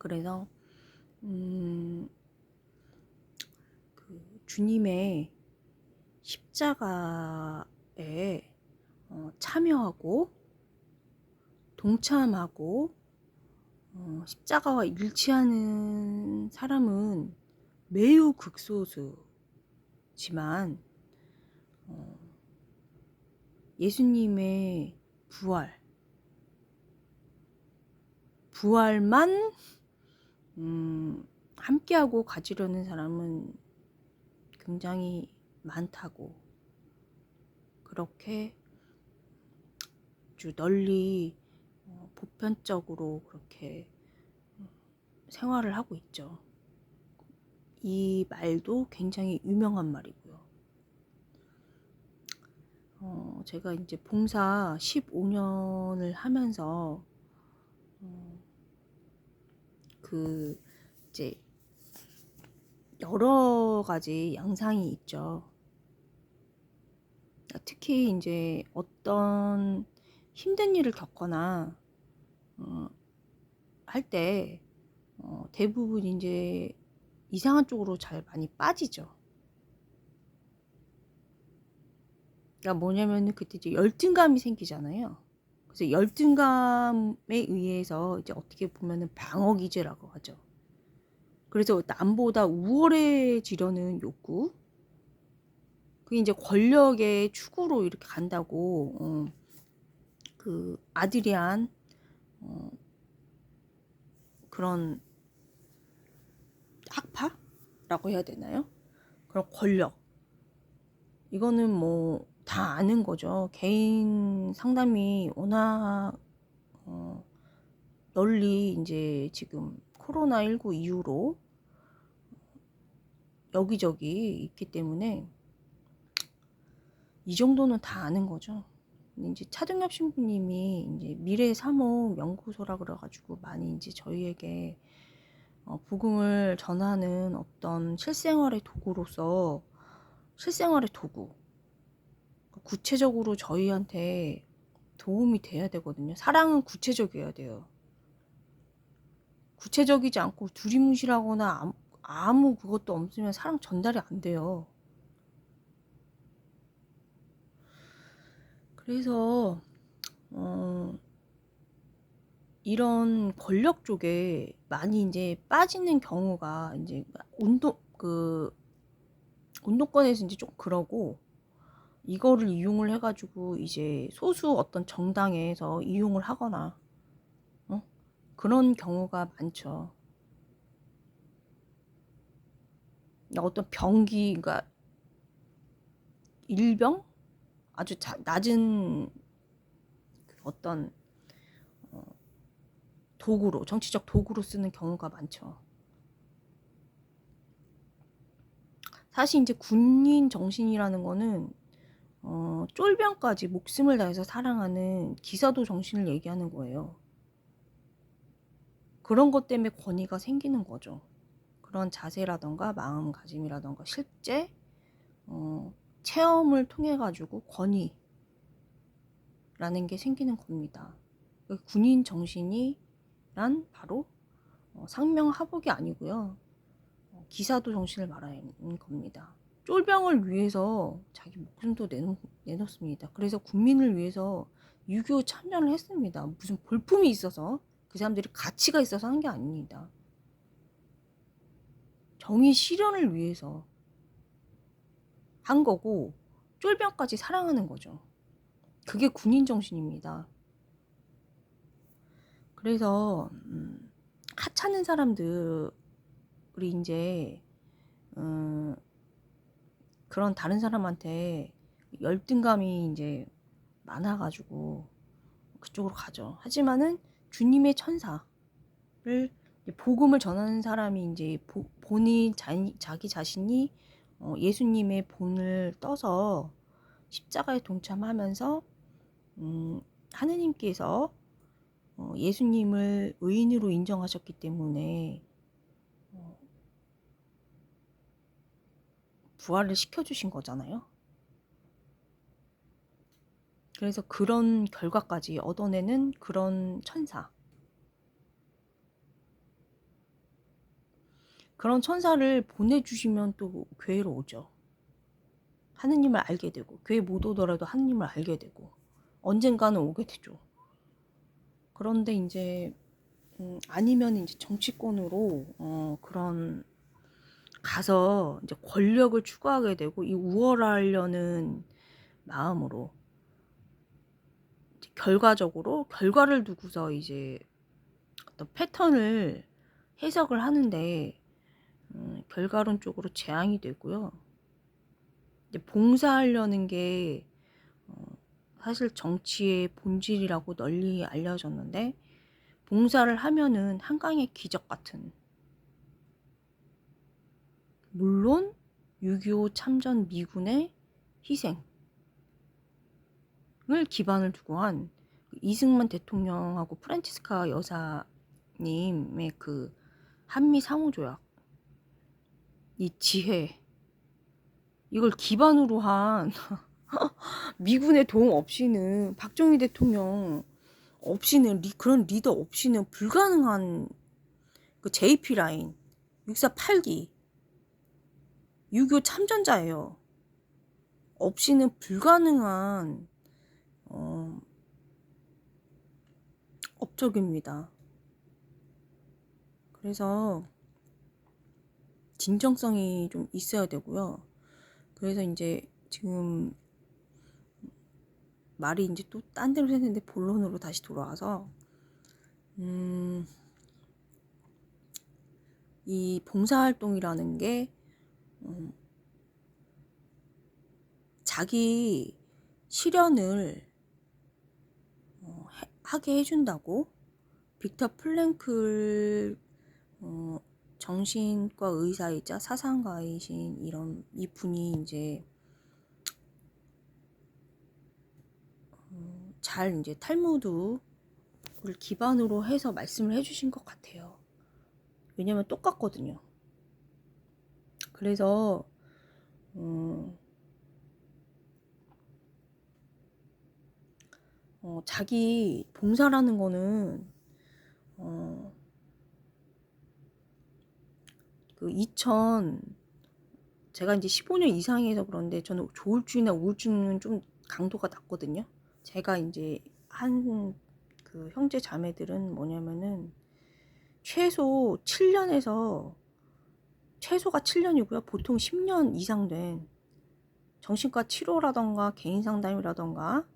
그래서 그 주님의 십자가에 참여하고 동참하고 십자가와 일치하는 사람은 매우 극소수지만 예수님의 부활만 함께하고 가지려는 사람은 굉장히 많다고, 그렇게 아주 널리 보편적으로 그렇게 생활을 하고 있죠. 이 말도 굉장히 유명한 말이고요. 제가 이제 봉사 15년을 하면서 그 이제 여러 가지 양상이 있죠. 특히 이제 어떤 힘든 일을 겪거나 할 때 대부분 이제 이상한 쪽으로 잘 많이 빠지죠. 그러니까 뭐냐면 그때 이제 열등감이 생기잖아요. 그래서 열등감에 의해서 이제 어떻게 보면은 방어 기제라고 하죠. 그래서 남보다 우월해지려는 욕구, 그게 이제 권력의 추구로 이렇게 간다고 그 아드리안 그런 학파라고 해야 되나요? 그런 권력, 이거는 뭐 다 아는 거죠. 개인 상담이 워낙 널리 이제 지금 코로나19 이후로 여기저기 있기 때문에 이 정도는 다 아는 거죠. 이제 차동엽 신부님이 이제 미래 사목 연구소라 그래가지고 많이 이제 저희에게 복음을 전하는 어떤 실생활의 도구로서, 실생활의 도구, 구체적으로 저희한테 도움이 돼야 되거든요. 사랑은 구체적이어야 돼요. 구체적이지 않고 두리뭉실하거나 아무 그것도 없으면 사랑 전달이 안 돼요. 그래서 이런 권력 쪽에 많이 이제 빠지는 경우가 이제 운동권에서 이제 좀 그러고, 이거를 이용을 해가지고 이제 소수 어떤 정당에서 이용을 하거나 그런 경우가 많죠. 어떤 병기, 그러니까 일병, 아주 낮은 어떤 도구로, 정치적 도구로 쓰는 경우가 많죠. 사실 이제 군인 정신이라는 거는 쫄병까지 목숨을 다해서 사랑하는 기사도 정신을 얘기하는 거예요. 그런 것 때문에 권위가 생기는 거죠. 그런 자세라던가 마음가짐이라던가 실제 체험을 통해 가지고 권위라는 게 생기는 겁니다. 군인 정신이란 바로 상명하복이 아니고요, 기사도 정신을 말하는 겁니다. 쫄병을 위해서 자기 목숨도 내놓습니다. 그래서 국민을 위해서 6.25 참전을 했습니다. 무슨 볼품이 있어서, 그 사람들이 가치가 있어서 한 게 아닙니다. 정의 실현을 위해서 한 거고, 쫄병까지 사랑하는 거죠. 그게 군인 정신입니다. 그래서 하찮은 사람들이 이제 그런 다른 사람한테 열등감이 이제 많아가지고 그쪽으로 가죠. 하지만은 주님의 천사를, 복음을 전하는 사람이 이제 본인 자기 자신이 예수님의 본을 떠서 십자가에 동참하면서 하느님께서 예수님을 의인으로 인정하셨기 때문에 부활을 시켜주신 거잖아요. 그래서 그런 결과까지 얻어내는 그런 천사, 그런 천사를 보내주시면 또 교회로 오죠. 하느님을 알게 되고, 교회 못 오더라도 하느님을 알게 되고, 언젠가는 오게 되죠. 그런데 이제 아니면 이제 정치권으로 그런 가서 이제 권력을 추구하게 되고, 이 우월하려는 마음으로 이제 결과를 두고서 이제 어떤 패턴을 해석을 하는데 결과론 쪽으로 재앙이 되고요. 이제 봉사하려는 게 사실 정치의 본질이라고 널리 알려졌는데, 봉사를 하면은 한강의 기적 같은, 물론 6.25 참전 미군의 희생을 기반을 두고 한 이승만 대통령하고 프란치스카 여사님의 그 한미 상호조약, 이 지혜, 이걸 기반으로 한 미군의 도움 없이는, 박정희 대통령 없이는, 그런 리더 없이는 불가능한 그 JP 라인, 648기, 6.25 참전자예요. 없이는 불가능한 업적입니다. 그래서 진정성이 좀 있어야 되고요. 그래서 이제 지금 말이 이제 또 딴 데로 새는데 본론으로 다시 돌아와서 이 봉사활동이라는 게 자기 실현을 하게 해준다고 빅터 플랭클 정신과 의사이자 사상가이신 이 분이 이제 잘 이제 탈무드를 기반으로 해서 말씀을 해주신 것 같아요. 왜냐면 똑같거든요. 그래서 자기 봉사라는 거는 제가 이제 15년 이상해서 그런데 저는 조울증이나 우울증은 좀 강도가 낮거든요. 제가 이제 한 그 형제 자매들은 뭐냐면은 최소가 7년이고요. 보통 10년 이상 된 정신과 치료라던가 개인 상담이라던가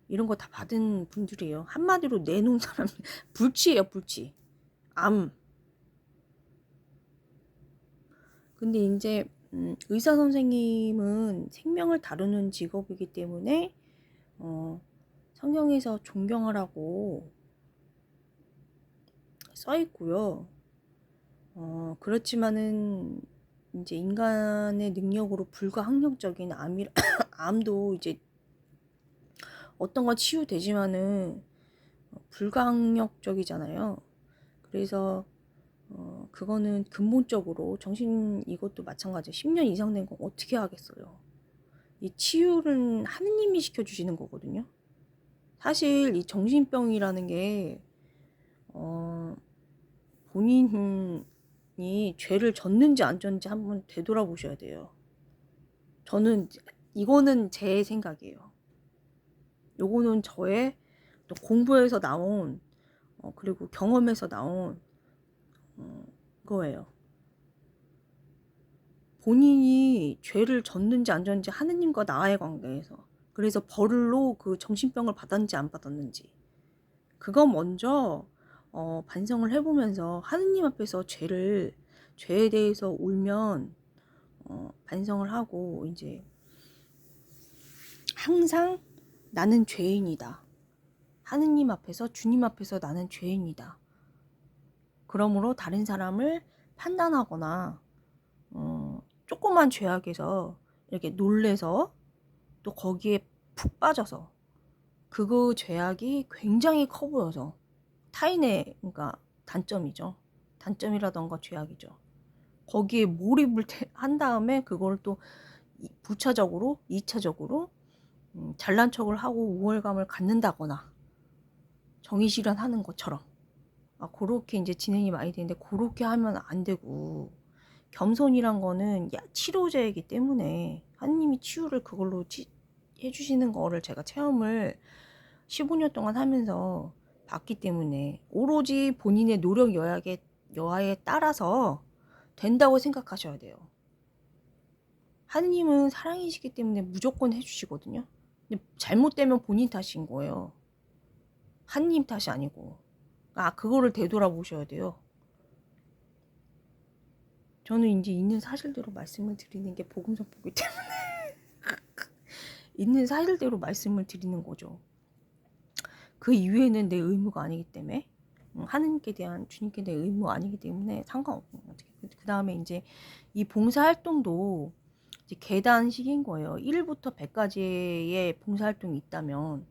이런 거 다 받은 분들이에요. 한마디로 내놓은 사람이 불치예요, 불치. 암. 근데 이제 의사 선생님은 생명을 다루는 직업이기 때문에 성경에서 존경하라고 써 있고요. 그렇지만은 이제 인간의 능력으로 불가항력적인 암도 이제 어떤 건 치유되지만은 불가항력적이잖아요. 그래서 그거는 근본적으로 이것도 마찬가지예요. 10년 이상 된 거 어떻게 하겠어요. 이 치유는 하느님이 시켜주시는 거거든요. 사실 이 정신병이라는 게 본인이 죄를 졌는지 안 졌는지 한번 되돌아보셔야 돼요. 이거는 제 생각이에요. 요거는 저의 또 공부에서 나온 그리고 경험에서 나온 거예요. 본인이 죄를 졌는지 안 졌는지 하느님과 나의 관계에서, 그래서 벌로 그 정신병을 받았는지 안 받았는지 그거 먼저 반성을 해보면서 하느님 앞에서 죄에 대해서 울면 반성을 하고, 이제 항상 나는 죄인이다. 하느님 앞에서, 주님 앞에서 나는 죄인이다. 그러므로 다른 사람을 판단하거나 조그만 죄악에서 이렇게 놀래서 또 거기에 푹 빠져서 그거 죄악이 굉장히 커 보여서 타인의, 그러니까 단점이죠. 단점이라던가 죄악이죠. 거기에 몰입을 한 다음에 그걸 또 부차적으로 2차적으로 잘난 척을 하고 우월감을 갖는다거나 정의 실현하는 것처럼 그렇게 이제 진행이 많이 되는데, 그렇게 하면 안 되고, 겸손이란 거는 치료제이기 때문에 하느님이 치유를 그걸로 해주시는 거를 제가 체험을 15년 동안 하면서 봤기 때문에 오로지 본인의 노력 여하에 따라서 된다고 생각하셔야 돼요. 하느님은 사랑이시기 때문에 무조건 해주시거든요. 근데 잘못되면 본인 탓인 거예요. 하느님 탓이 아니고. 그거를 되돌아보셔야 돼요. 저는 이제 있는 사실대로 말씀을 드리는 게 복음 선포기 때문에 있는 사실대로 말씀을 드리는 거죠. 그 이외에는 내 의무가 아니기 때문에, 하느님께 대한, 주님께 대한 의무 아니기 때문에 상관없는 것 같아요. 그 다음에 이제 이 봉사활동도 이제 계단식인 거예요. 1부터 100까지의 봉사활동이 있다면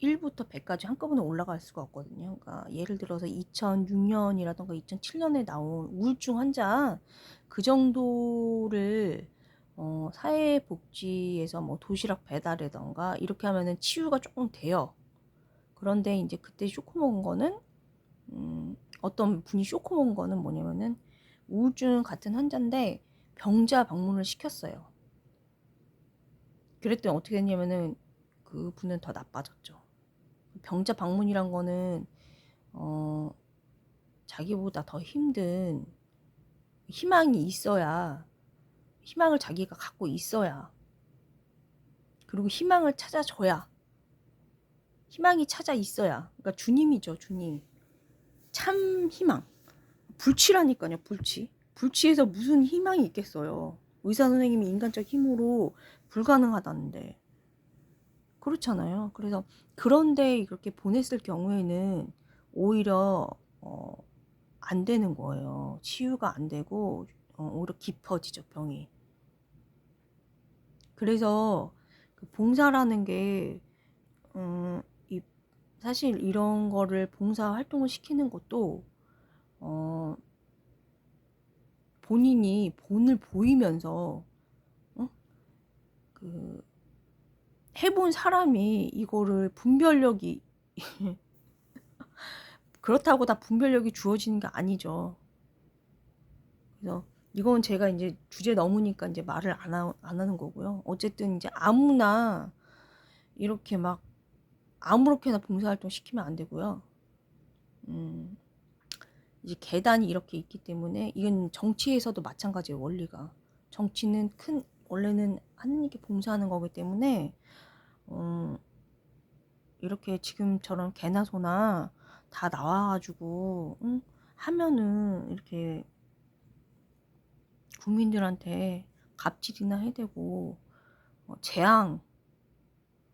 1부터 100까지 한꺼번에 올라갈 수가 없거든요. 그러니까 예를 들어서 2006년이라던가 2007년에 나온 우울증 환자 그 정도를 사회복지에서 뭐 도시락 배달이던가 이렇게 하면은 치유가 조금 돼요. 그런데 이제 그때 쇼크 먹은 거는 어떤 분이 쇼크 먹은 거는 뭐냐면은 우울증 같은 환자인데 병자 방문을 시켰어요. 그랬더니 어떻게 됐냐면은 그 분은 더 나빠졌죠. 병자 방문이란 거는 자기보다 더 힘든 희망이 있어야, 희망을 자기가 갖고 있어야, 그리고 희망을 찾아줘야, 희망이 찾아 있어야, 그러니까 주님이죠. 주님, 참 희망. 불치라니까요. 불치에서 무슨 희망이 있겠어요. 의사 선생님이 인간적 힘으로 불가능하다는데. 그렇잖아요. 그래서 그런데 이렇게 보냈을 경우에는 오히려 안 되는 거예요. 치유가 안 되고 오히려 깊어지죠, 병이. 그래서 그 봉사라는 게 사실 이런 거를 봉사 활동을 시키는 것도 본인이 본을 보이면서 그 해본 사람이 이거를 분별력이 그렇다고 다 분별력이 주어지는 게 아니죠. 그래서 이건 제가 이제 주제 넘으니까 이제 말을 안 하는 거고요. 어쨌든 이제 아무나 이렇게 막 아무렇게나 봉사활동 시키면 안 되고요. 이제 계단이 이렇게 있기 때문에 이건 정치에서도 마찬가지예요. 원리가. 정치는 원래는 하느님께 봉사하는 거기 때문에 이렇게 지금처럼 개나 소나 다 나와가지고 하면은 이렇게 국민들한테 갑질이나 해대고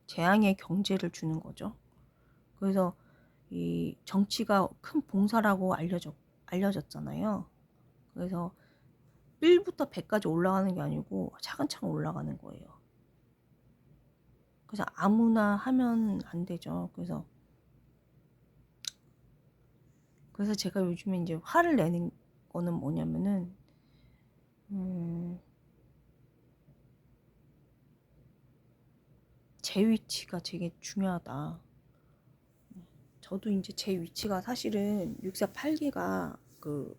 재앙의 경제를 주는 거죠. 그래서 이 정치가 큰 봉사라고 알려졌잖아요. 그래서 1부터 100까지 올라가는 게 아니고 차근차근 올라가는 거예요. 그래서 아무나 하면 안 되죠. 그래서 제가 요즘에 이제 화를 내는 거는 뭐냐면은 제 위치가 되게 중요하다. 저도 이제 제 위치가 사실은 648기가 그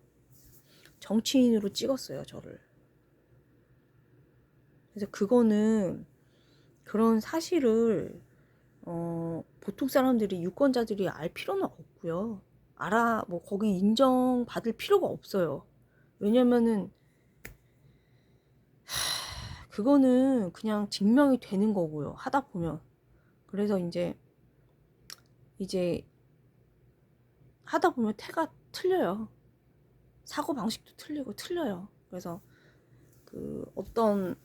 정치인으로 찍었어요, 저를. 그래서 그거는 그런 사실을 보통 사람들이 유권자들이 알 필요는 없고요. 뭐 거기 인정받을 필요가 없어요. 왜냐면은 그거는 그냥 증명이 되는 거고요. 하다 보면. 그래서 이제 하다 보면 태가 틀려요. 사고 방식도 틀려요. 그래서 그 어떤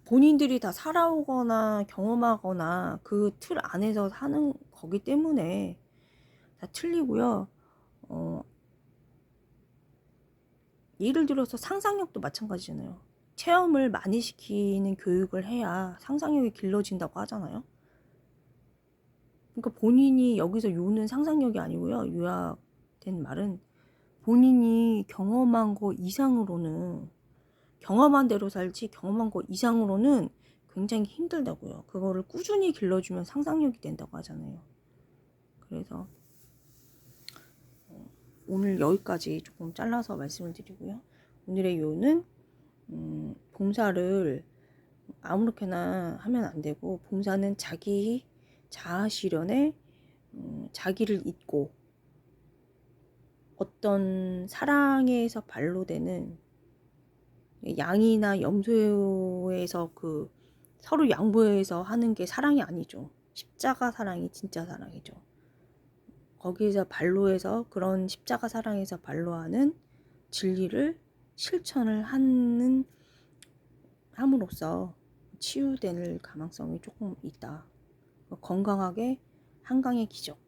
본인들이 다 살아오거나 경험하거나 그 틀 안에서 사는 거기 때문에 다 틀리고요. 예를 들어서 상상력도 마찬가지잖아요. 체험을 많이 시키는 교육을 해야 상상력이 길러진다고 하잖아요. 그러니까 본인이 여기서 요는 상상력이 아니고요. 요약된 말은 본인이 경험한 거 이상으로는, 경험한 대로 살지 경험한 거 이상으로는 굉장히 힘들다고요. 그거를 꾸준히 길러주면 상상력이 된다고 하잖아요. 그래서 오늘 여기까지 조금 잘라서 말씀을 드리고요. 오늘의 요는 봉사를 아무렇게나 하면 안 되고, 봉사는 자기 자아 실현에 자기를 잊고 어떤 사랑에서 발로되는 양이나 염소에서 그 서로 양보해서 하는 게 사랑이 아니죠. 십자가 사랑이 진짜 사랑이죠. 거기에서 발로해서 그런 십자가 사랑에서 발로하는 진리를 실천을 하는 함으로써 치유될 가능성이 조금 있다. 건강하게 한강의 기적